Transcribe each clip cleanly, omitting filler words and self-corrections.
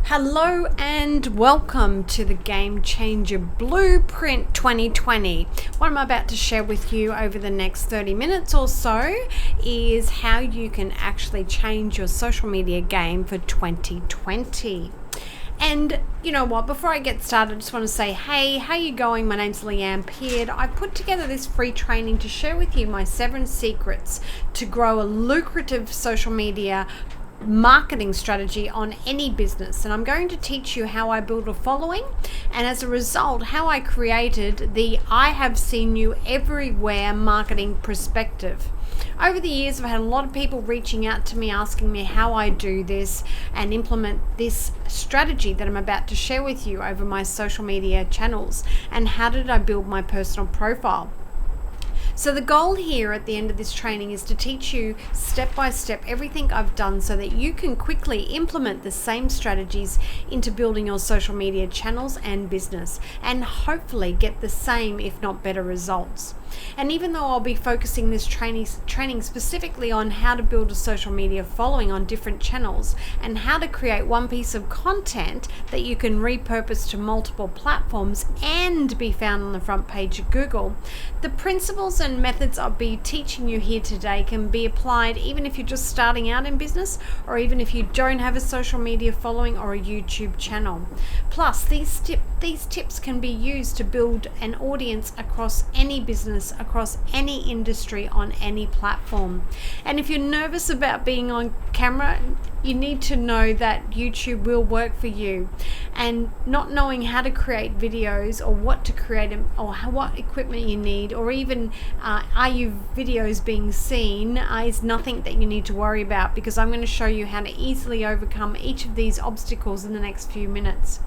Hello and welcome to the Game Changer Blueprint 2020. What I'm about to share with you over the next 30 minutes or so is how you can actually change your social media game for 2020. And you know what, before I get started, I just want to say, hey, how you going? My name's Leanne Peard. I put together this free training to share with you my 7 secrets to grow a lucrative social media marketing strategy on any business. And I'm going to teach you how I build a following, and as a result, how I created the I have seen you everywhere marketing perspective. Over the years, I've had a lot of people reaching out to me asking me how I do this and implement this strategy that I'm about to share with you over my social media channels, and how did I build my personal profile. So the goal here at the end of this training is to teach you step by step everything I've done so that you can quickly implement the same strategies into building your social media channels and business, and hopefully get the same, if not better, results. And even though I'll be focusing this training specifically on how to build a social media following on different channels and how to create one piece of content that you can repurpose to multiple platforms and be found on the front page of Google, the principles and methods I'll be teaching you here today can be applied even if you're just starting out in business, or even if you don't have a social media following or a YouTube channel. Plus, these tips can be used to build an audience across any business, across any industry, on any platform. And if you're nervous about being on camera, you need to know that YouTube will work for you. And not knowing how to create videos, or what to create, or what equipment you need, or even are your videos being seen, is nothing that you need to worry about, because I'm going to show you how to easily overcome each of these obstacles in the next few minutes.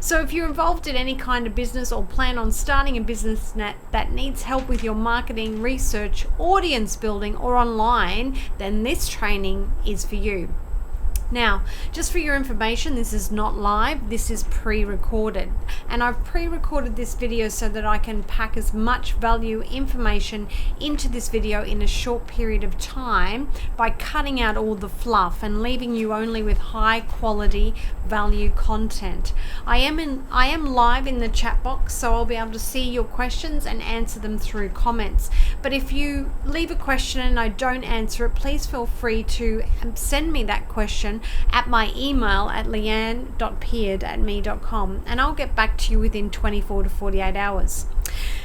So if you're involved in any kind of business or plan on starting a business that needs help with your marketing, research, audience building, or online, then this training is for you. Now, just for your information, this is not live, this is pre-recorded. And I've pre-recorded this video so that I can pack as much value information into this video in a short period of time by cutting out all the fluff and leaving you only with high quality value content. I am live in the chat box, so I'll be able to see your questions and answer them through comments. But if you leave a question and I don't answer it, please feel free to send me that question at my email at leanne.peard@me.com, and I'll get back to you within 24 to 48 hours.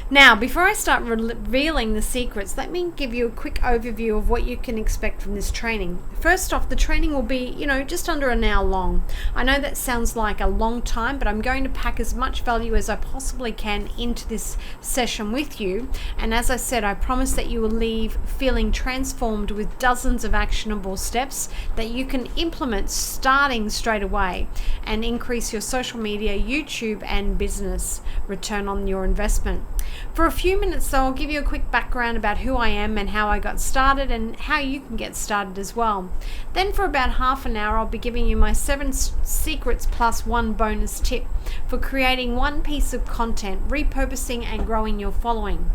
Now, before I start revealing the secrets, let me give you a quick overview of what you can expect from this training. First off, the training will be, just under an hour long. I know that sounds like a long time, but I'm going to pack as much value as I possibly can into this session with you. And as I said, I promise that you will leave feeling transformed with dozens of actionable steps that you can implement starting straight away and increase your social media, YouTube, and business return on your investment. For a few minutes though, I'll give you a quick background about who I am and how I got started, and how you can get started as well. Then for about half an hour, I'll be giving you my 7 secrets plus 1 bonus tip for creating one piece of content, repurposing, and growing your following.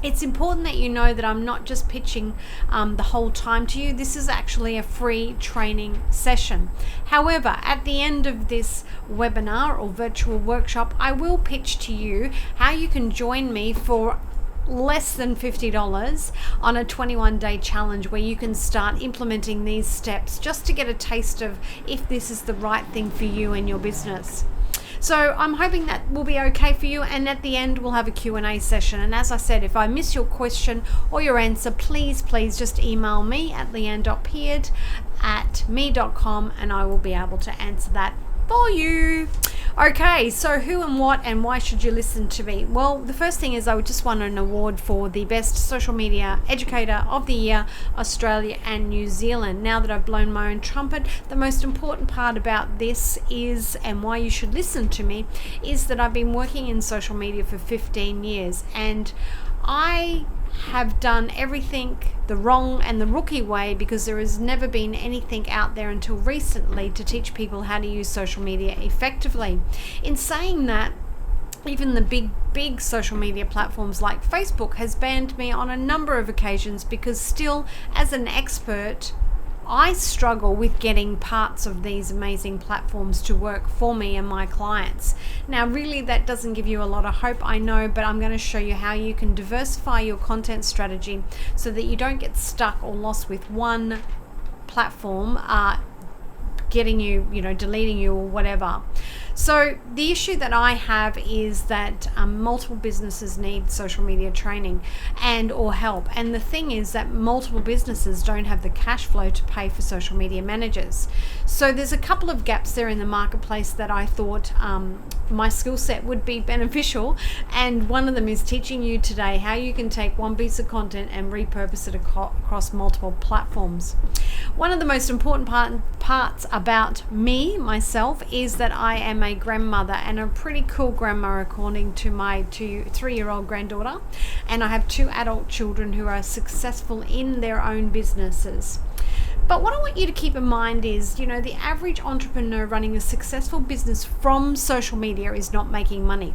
It's important that you know that I'm not just pitching the whole time to you. This is actually a free training session. However, at the end of this webinar or virtual workshop, I will pitch to you how you can join me for less than $50 on a 21-day challenge, where you can start implementing these steps just to get a taste of if this is the right thing for you and your business. So I'm hoping that will be okay for you, and at the end we'll have a Q&A session. And as I said, if I miss your question or your answer, please just email me at leanne.peard@me.com, and I will be able to answer that for you. Okay, so who and what and why should you listen to me? Well, the first thing is I would just won an award for the best social media educator of the year, Australia and New Zealand. Now that I've blown my own trumpet, the most important part about this is, and why you should listen to me, is that I've been working in social media for 15 years, and I have done everything the wrong and the rookie way, because there has never been anything out there until recently to teach people how to use social media effectively. In saying that, even the big social media platforms like Facebook has banned me on a number of occasions, because still, as an expert, I struggle with getting parts of these amazing platforms to work for me and my clients. Now, really, that doesn't give you a lot of hope, I know, but I'm going to show you how you can diversify your content strategy so that you don't get stuck or lost with one platform getting you, deleting you or whatever. So the issue that I have is that multiple businesses need social media training or help. And the thing is that multiple businesses don't have the cash flow to pay for social media managers. So there's a couple of gaps there in the marketplace that I thought my skill set would be beneficial. And one of them is teaching you today how you can take one piece of content and repurpose it across multiple platforms. One of the most important parts about myself, is that I am a grandmother, and a pretty cool grandma according to my 3-year-old granddaughter, and I have 2 adult children who are successful in their own businesses. But what I want you to keep in mind is, the average entrepreneur running a successful business from social media is not making money.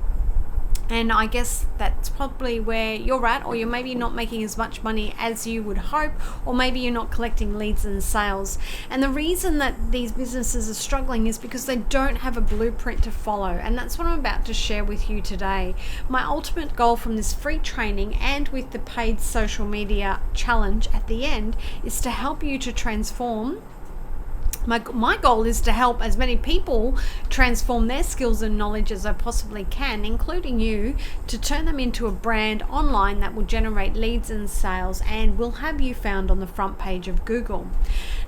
And I guess that's probably where you're at, or you're maybe not making as much money as you would hope, or maybe you're not collecting leads and sales. And the reason that these businesses are struggling is because they don't have a blueprint to follow. And that's what I'm about to share with you today. My ultimate goal from this free training and with the paid social media challenge at the end is to help you to transform. My goal is to help as many people transform their skills and knowledge as I possibly can, including you, to turn them into a brand online that will generate leads and sales and will have you found on the front page of Google.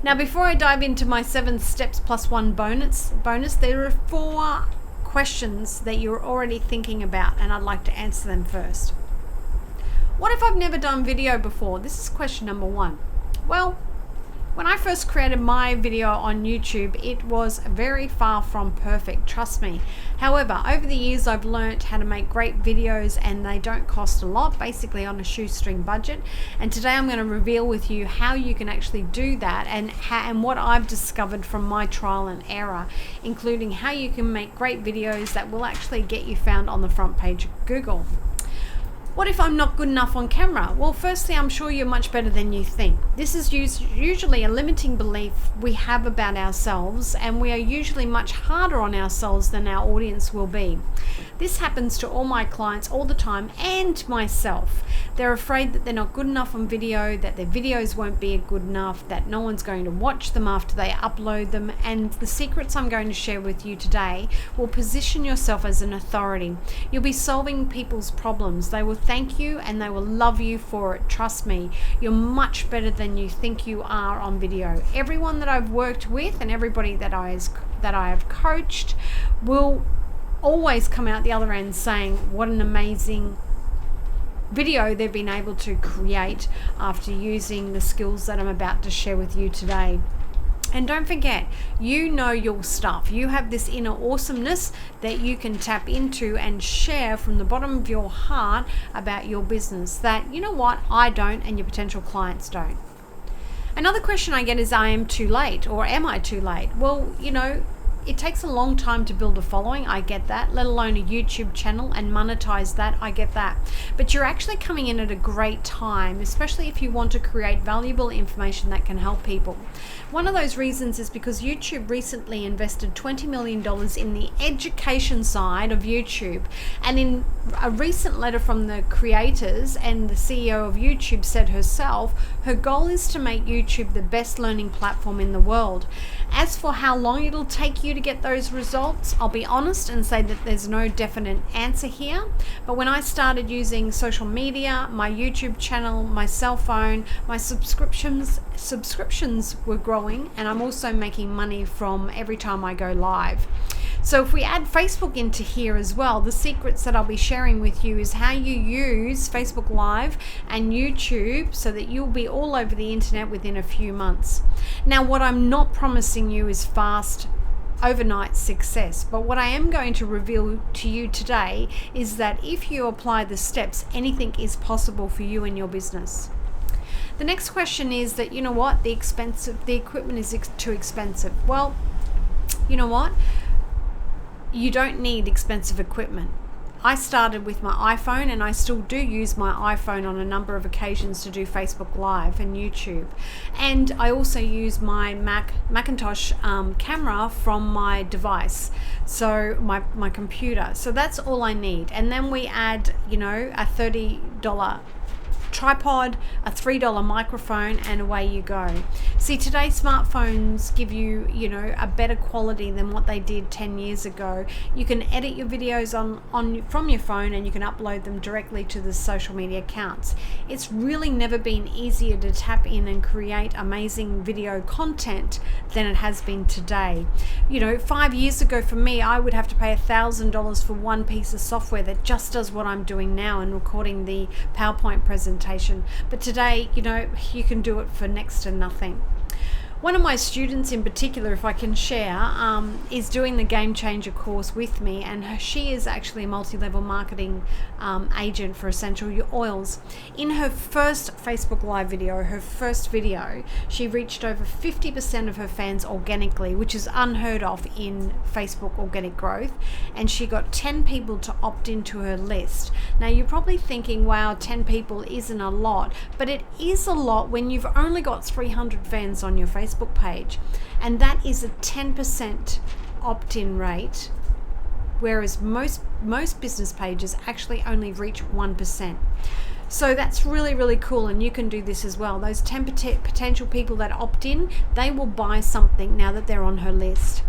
Now, before I dive into my 7 steps plus 1 bonus, there are 4 questions that you're already thinking about, and I'd like to answer them first. What if I've never done video before? This is question number 1. Well, when I first created my video on YouTube, it was very far from perfect, trust me. However, over the years, I've learned how to make great videos, and they don't cost a lot, basically on a shoestring budget. And today I'm going to reveal with you how you can actually do that, and what I've discovered from my trial and error, including how you can make great videos that will actually get you found on the front page of Google. What if I'm not good enough on camera? Well, firstly, I'm sure you're much better than you think. This is usually a limiting belief we have about ourselves, and we are usually much harder on ourselves than our audience will be. This happens to all my clients all the time, and myself. They're afraid that they're not good enough on video, that their videos won't be good enough, that no one's going to watch them after they upload them. And the secrets I'm going to share with you today will position yourself as an authority. You'll be solving people's problems. They will thank you and they will love you for it. Trust me, you're much better than you think you are on video. Everyone that I've worked with and everybody that I have coached will always come out the other end saying what an amazing video they've been able to create after using the skills that I'm about to share with you today. And don't forget, you know your stuff. You have this inner awesomeness that you can tap into and share from the bottom of your heart about your business that, you know what, I don't and your potential clients don't. Another question I get is, I am too late, or am I too late? Well, it takes a long time to build a following, I get that, let alone a YouTube channel and monetize that, I get that. But you're actually coming in at a great time, especially if you want to create valuable information that can help people. One of those reasons is because YouTube recently invested $20 million in the education side of YouTube. And in a recent letter from the creators, and the CEO of YouTube said herself, her goal is to make YouTube the best learning platform in the world. As for how long it'll take you to get those results, I'll be honest and say that there's no definite answer here. But when I started using social media, my YouTube channel, my cell phone, my subscriptions were growing, and I'm also making money from every time I go live. So if we add Facebook into here as well, the secrets that I'll be sharing with you is how you use Facebook Live and YouTube so that you'll be all over the internet within a few months. Now, what I'm not promising you is fast overnight success, but what I am going to reveal to you today is that if you apply the steps, anything is possible for you and your business. The next question is that, you know what, the equipment is too expensive. Well, you know what? You don't need expensive equipment. I started with my iPhone, and I still do use my iPhone on a number of occasions to do Facebook Live and YouTube. And I also use my Macintosh camera from my device, so my computer. So that's all I need. And then we add, a $30 tripod, a $3 microphone, and away you go. See, today's smartphones give you, a better quality than what they did 10 years ago. You can edit your videos from your phone, and you can upload them directly to the social media accounts. It's really never been easier to tap in and create amazing video content than it has been today. 5 years ago for me, I would have to pay $1,000 for one piece of software that just does what I'm doing now and recording the PowerPoint presentation. But today, you can do it for next to nothing. One of my students in particular, if I can share, is doing the Game Changer course with me, and she is actually a multi-level marketing agent for essential oils. In her first Facebook Live video, she reached over 50% of her fans organically, which is unheard of in Facebook organic growth, and she got 10 people to opt into her list. Now, you're probably thinking, wow, 10 people isn't a lot, but it is a lot when you've only got 300 fans on your Facebook page, and that is a 10% opt-in rate, whereas most business pages actually only reach 1%. So that's really, really cool, and you can do this as well. Those 10 potential people that opt in, they will buy something now that they're on her list.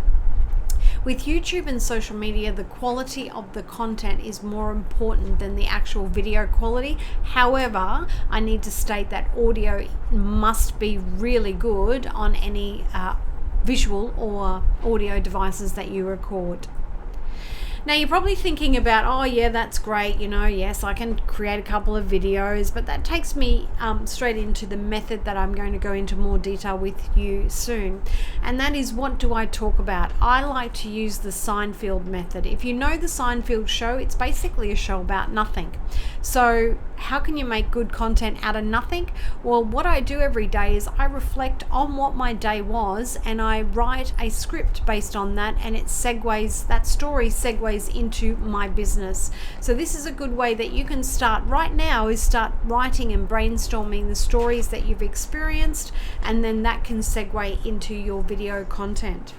With YouTube and social media, the quality of the content is more important than the actual video quality. However, I need to state that audio must be really good on any visual or audio devices that you record. Now, you're probably thinking about, oh yeah, that's great, yes, I can create a couple of videos, but that takes me straight into the method that I'm going to go into more detail with you soon. And that is, what do I talk about? I like to use the Seinfeld method. If you know the Seinfeld show, it's basically a show about nothing. So how can you make good content out of nothing? Well, what I do every day is I reflect on what my day was, and I write a script based on that, and that story segues into my business. So this is a good way that you can start right now, is start writing and brainstorming the stories that you've experienced, and then that can segue into your video content.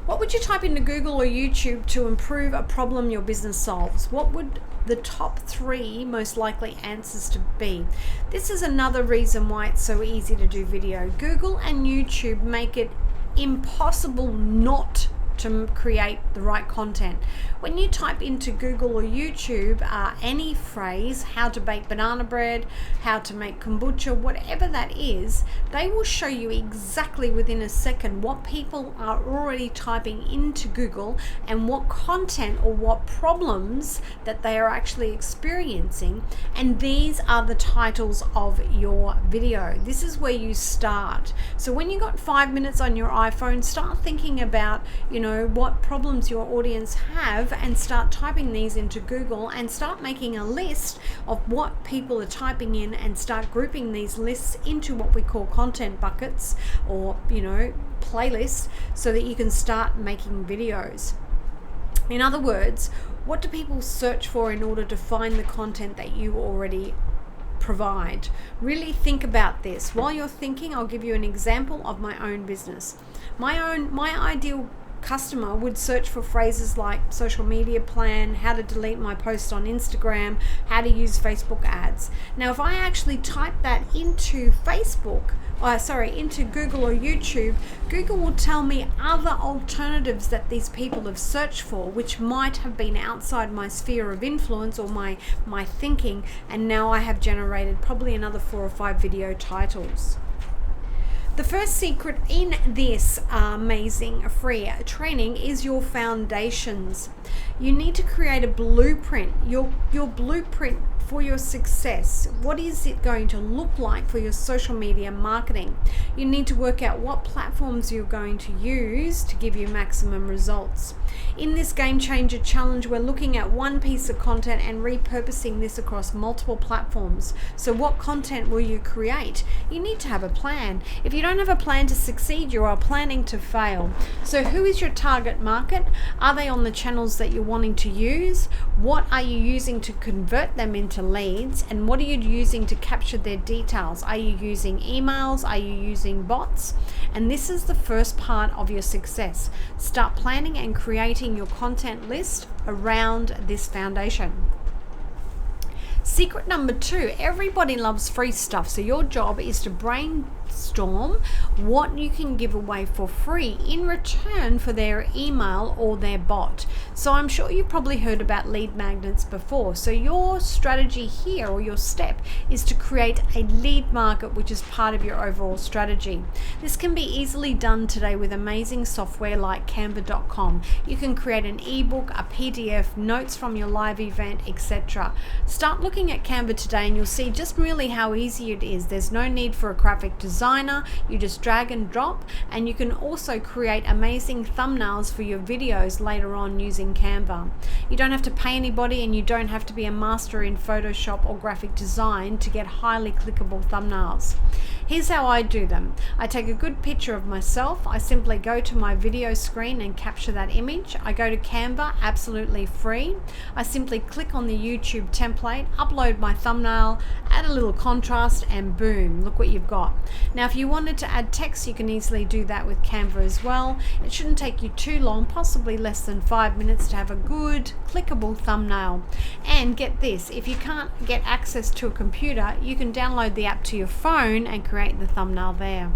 What would you type into Google or YouTube to improve a problem your business solves? What would the top 3 most likely answers to be? This is another reason why it's so easy to do video. Google and YouTube make it impossible not to create the right content. When you type into Google or YouTube any phrase, how to bake banana bread, how to make kombucha, whatever that is, they will show you exactly within a second what people are already typing into Google and what content or what problems that they are actually experiencing, and these are the titles of your video. This is where you start. So when you got 5 minutes on your iPhone, start thinking about what problems your audience have, and start typing these into Google, and start making a list of what people are typing in, and start grouping these lists into what we call content buckets, or playlists, so that you can start making videos. In other words, what do people search for in order to find the content that you already provide? Really think about this. While you're thinking, I'll give you an example of my own business. My ideal customer would search for phrases like social media plan, how to delete my posts on Instagram, how to use Facebook ads. Now, if I actually type that into into Google or YouTube, Google will tell me other alternatives that these people have searched for, which might have been outside my sphere of influence or my thinking, and now I have generated probably another 4 or 5 video titles. The first secret in this amazing free training is your foundations. You need to create a blueprint, your blueprint for your success. What is it going to look like for your social media marketing? You need to work out what platforms you're going to use to give you maximum results. In this Game Changer Challenge, we're looking at one piece of content and repurposing this across multiple platforms. So what content will you create? You need to have a plan. If you don't have a plan to succeed, you are planning to fail. So who is your target market? Are they on the channels that you're wanting to use? What are you using to convert them into leads? And what are you using to capture their details? Are you using emails? Are you using bots? And this is the first part of your success. Start planning and creating your content list around this foundation. Secret number 2, everybody loves free stuff. So your job is to brainstorm what you can give away for free in return for their email or their bot. So I'm sure you've probably heard about lead magnets before. So your strategy here, or your step, is to create a lead magnet, which is part of your overall strategy. This can be easily done today with amazing software like canva.com. You can create an ebook, a PDF, notes from your live event, etc. Start looking at Canva today and you'll see just really how easy it is. There's no need for a graphic designer. You just drag and drop, and you can also create amazing thumbnails for your videos later on using Canva. You don't have to pay anybody, and you don't have to be a master in Photoshop or graphic design to get highly clickable thumbnails. Here's how I do them. I take a good picture of myself. I simply go to my video screen and capture that image. I go to Canva, absolutely free. I simply click on the YouTube template, upload my thumbnail, add a little contrast, and boom, look what you've got. Now, if you wanted to add text, you can easily do that with Canva as well. It shouldn't take you too long, possibly less than 5 minutes, to have a good clickable thumbnail. And get this, if you can't get access to a computer, you can download the app to your phone and create the thumbnail there.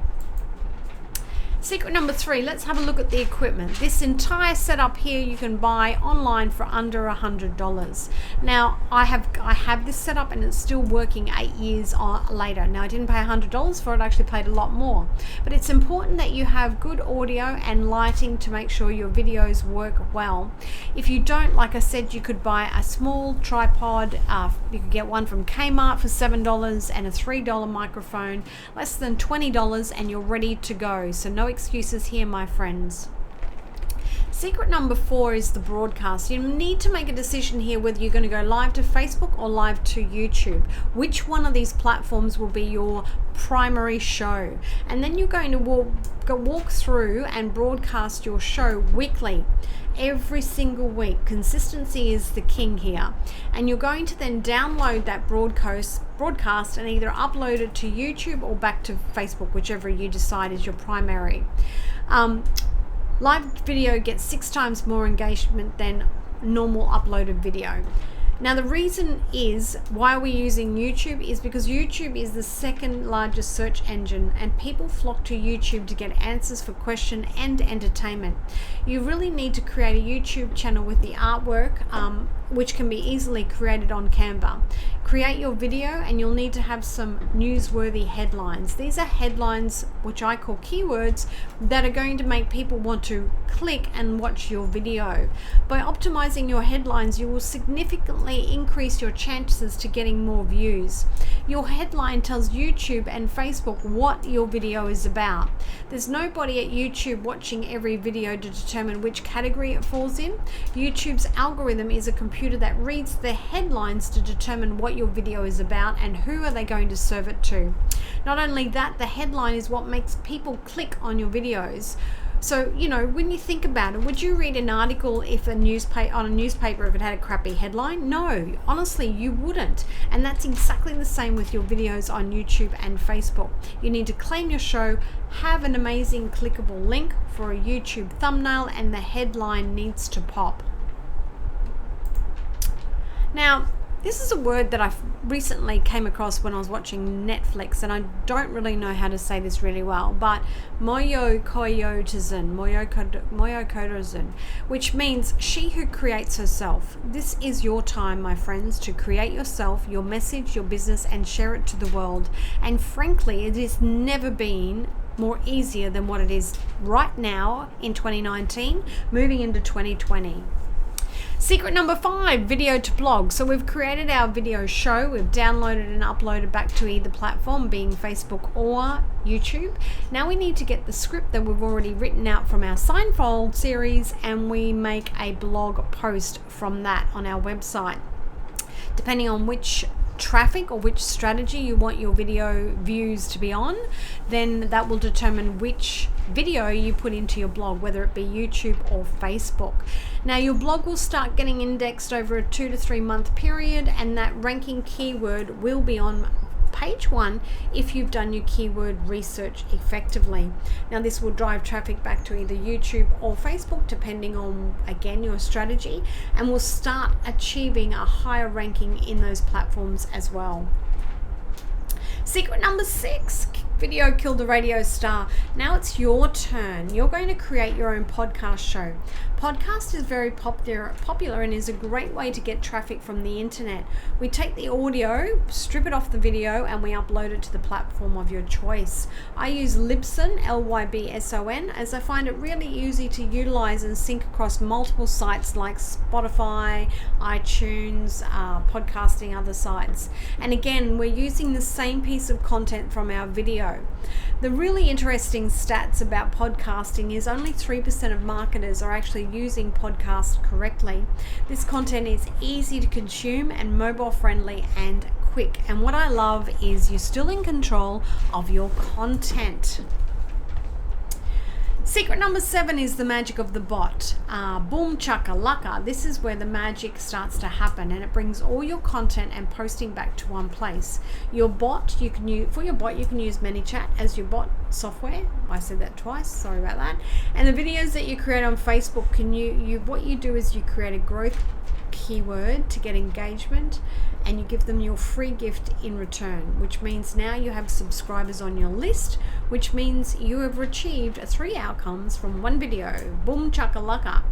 Secret number 3, let's have a look at the equipment. This entire setup here you can buy online for under $100. Now I have this setup and it's still working 8 years later. Now I didn't pay $100 for it, I actually paid a lot more. But it's important that you have good audio and lighting to make sure your videos work well. If you don't, like I said, you could buy a small tripod. You could get one from Kmart for $7 and a $3 microphone, less than $20, and you're ready to go. So no excuses here, my friends. Secret number 4 is the broadcast. You need to make a decision here whether you're going to go live to Facebook or live to YouTube. Which one of these platforms will be your primary show? And then you're going to walk through and broadcast your show weekly. Every single week. Consistency is the king here. And you're going to then download that broadcast and either upload it to YouTube or back to Facebook, whichever you decide is your primary. Live video gets 6 times more engagement than normal uploaded video. Now the reason is why we're using YouTube is because YouTube is the second largest search engine, and people flock to YouTube to get answers for question and entertainment. You really need to create a YouTube channel with the artwork, which can be easily created on Canva. Create your video and you'll need to have some newsworthy headlines. These are headlines, which I call keywords, that are going to make people want to click and watch your video. By optimizing your headlines, you will significantly increase your chances to getting more views. Your headline tells YouTube and Facebook what your video is about. There's nobody at YouTube watching every video to determine which category it falls in. YouTube's algorithm is a computer that reads the headlines to determine what your video is about and who are they going to serve it to. Not only that, the headline is what makes people click on your videos. So, you know, when you think about it, would you read an article if on a newspaper if it had a crappy headline? No, honestly, you wouldn't. And that's exactly the same with your videos on YouTube and Facebook. You need to claim your show, have an amazing clickable link for a YouTube thumbnail, and the headline needs to pop. Now, this is a word that I recently came across when I was watching Netflix, and I don't really know how to say this really well, but moyokodozen, which means she who creates herself. This is your time, my friends, to create yourself, your message, your business, and share it to the world. And frankly, it has never been more easier than what it is right now in 2019, moving into 2020. Secret number 5, video to blog. So we've created our video show. We've downloaded and uploaded back to either platform, being Facebook or YouTube. Now we need to get the script that we've already written out from our Seinfeld series, and we make a blog post from that on our website. Depending on which traffic or which strategy you want your video views to be on, then that will determine which video you put into your blog, whether it be YouTube or Facebook. Now your blog will start getting indexed over a 2 to 3 month period, and that ranking keyword will be on page 1 if you've done your keyword research effectively. Now this will drive traffic back to either YouTube or Facebook, depending on, again, your strategy, and will start achieving a higher ranking in those platforms as well. Secret number 6, video killed the radio star. Now it's your turn. You're going to create your own podcast show. Podcast is very popular and is a great way to get traffic from the internet. We take the audio, strip it off the video, and we upload it to the platform of your choice. I use Libsyn, Lybson, as I find it really easy to utilize and sync across multiple sites like Spotify, iTunes, podcasting, other sites. And again, we're using the same piece of content from our video. The really interesting stats about podcasting is only 3% of marketers are actually using podcasts correctly. This content is easy to consume and mobile friendly and quick. And what I love is you're still in control of your content. Secret number 7 is the magic of the bot. Boom chakalaka. This is where the magic starts to happen, and it brings all your content and posting back to one place. Your bot, you can use ManyChat as your bot software. I said that twice. Sorry about that. And the videos that you create on Facebook, what you do is you create a growth keyword to get engagement, and you give them your free gift in return, which means now you have subscribers on your list, which means you have achieved 3 outcomes from one video. Boom chakalaka.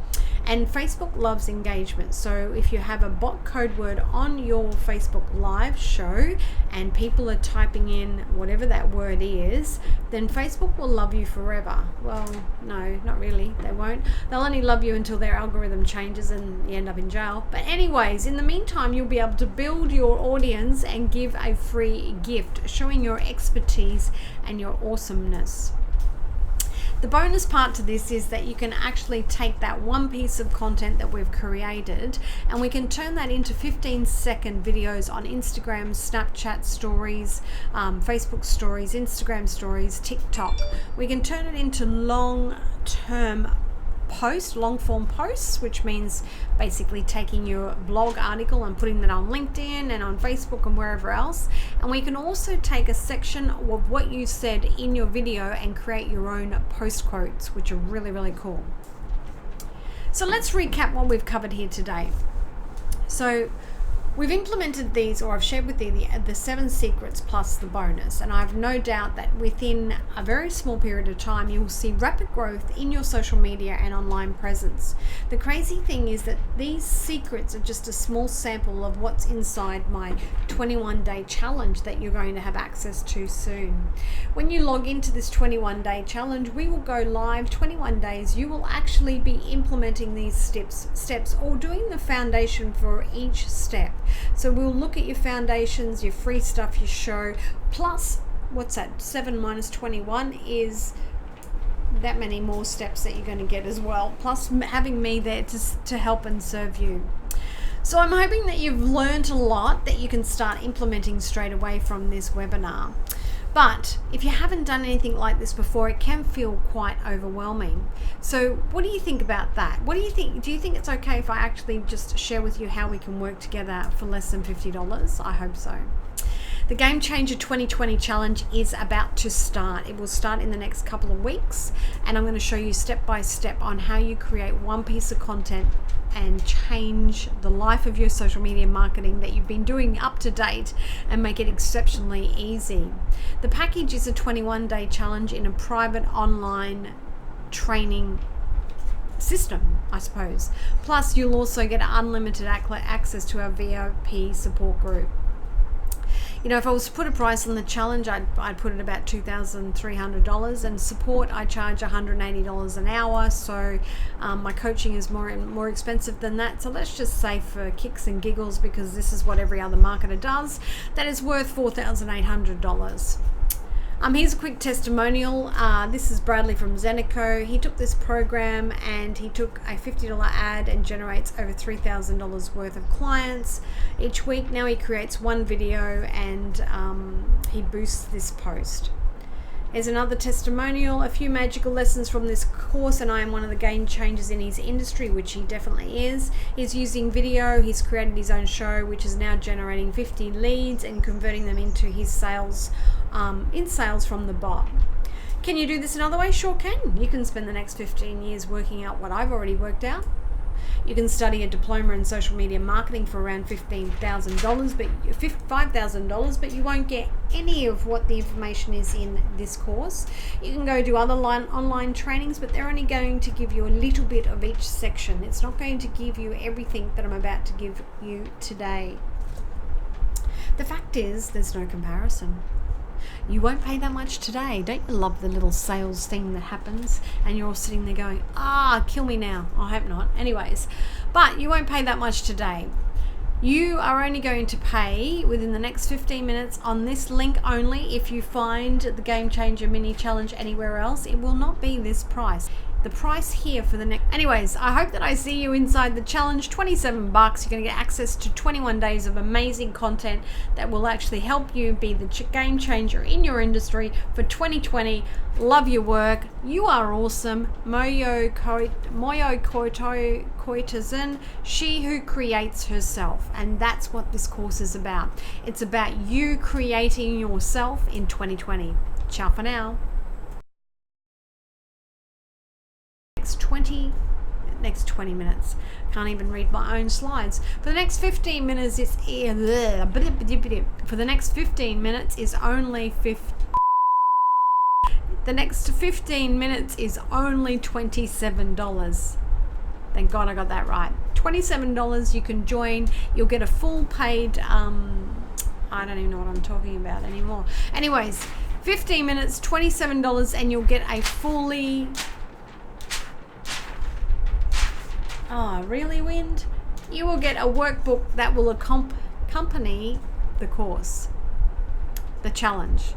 And Facebook loves engagement. So if you have a bot code word on your Facebook live show and people are typing in whatever that word is, then Facebook will love you forever. Well, no, not really. They won't. They'll only love you until their algorithm changes and you end up in jail. But anyways, in the meantime, you'll be able to build your audience and give a free gift, showing your expertise and your awesomeness. The bonus part to this is that you can actually take that one piece of content that we've created, and we can turn that into 15-second videos on Instagram, Snapchat stories, Facebook stories, Instagram stories, TikTok. We can turn it into long-term long form posts, which means basically taking your blog article and putting that on LinkedIn and on Facebook and wherever else. And we can also take a section of what you said in your video and create your own post quotes, which are really, really cool. So let's recap what we've covered here today. So we've implemented these, or I've shared with you the 7 secrets plus the bonus, and I've no doubt that within a very small period of time you will see rapid growth in your social media and online presence. The crazy thing is that these secrets are just a small sample of what's inside my 21-day challenge that you're going to have access to soon. When you log into this 21-day challenge, we will go live 21 days. You will actually be implementing these steps or doing the foundation for each step. So we'll look at your foundations, your free stuff, your show, plus what's that, 7 minus 21 is that many more steps that you're going to get as well, plus having me there to help and serve you. So I'm hoping that you've learned a lot that you can start implementing straight away from this webinar. But if you haven't done anything like this before, it can feel quite overwhelming. So what do you think about that? What do you think? Do you think it's okay if I actually just share with you how we can work together for less than $50? I hope so. The Game Changer 2020 challenge is about to start. It will start in the next couple of weeks, and I'm going to show you step by step on how you create one piece of content and change the life of your social media marketing that you've been doing up to date and make it exceptionally easy. The package is a 21-day challenge in a private online training system, I suppose. Plus, you'll also get unlimited access to our VIP support group. if I was to put a price on the challenge, I'd put it about $2,300, and support I charge $180 an hour. So my coaching is more expensive than that. So let's just say, for kicks and giggles, because this is what every other marketer does, that is worth $4,800. Here's a quick testimonial. This is Bradley from Zenico. He took this program and he took a $50 ad and generates over $3,000 worth of clients each week. Now he creates one video and he boosts this post. Here's another testimonial. A few magical lessons from this course, and I am one of the game changers in his industry, which he definitely is. He's using video. He's created his own show, which is now generating 50 leads and converting them into his sales, sales from the bot. Can you do this another way? Sure can. You can spend the next 15 years working out what I've already worked out. You can study a diploma in social media marketing for around $5,000, but you won't get any of what the information is in this course. You can go do other online trainings, but they're only going to give you a little bit of each section. It's not going to give you everything that I'm about to give you today. The fact is, there's no comparison. You won't pay that much today. Don't you love the little sales thing that happens and you're all sitting there going, kill me now? I hope not. Anyways, but you won't pay that much today. You are only going to pay within the next 15 minutes on this link only. If you find the Game Changer mini challenge anywhere else, it will not be this price. The price here for the next. Anyways, I hope that I see you inside the challenge. $27. You're going to get access to 21 days of amazing content that will actually help you be the game changer in your industry for 2020. Love your work. You are awesome. Moyo Koitazan, she who creates herself. And that's what this course is about. It's about you creating yourself in 2020. Ciao for now. Next 20 minutes. Can't even read my own slides. For the next 15 minutes is only $27. Thank God I got that right. $27. You can join. You'll get a full paid I don't even know what I'm talking about anymore. Anyways, 15 minutes, $27, and you'll get a fully. Really, Wind? You will get a workbook that will accompany the course, the challenge.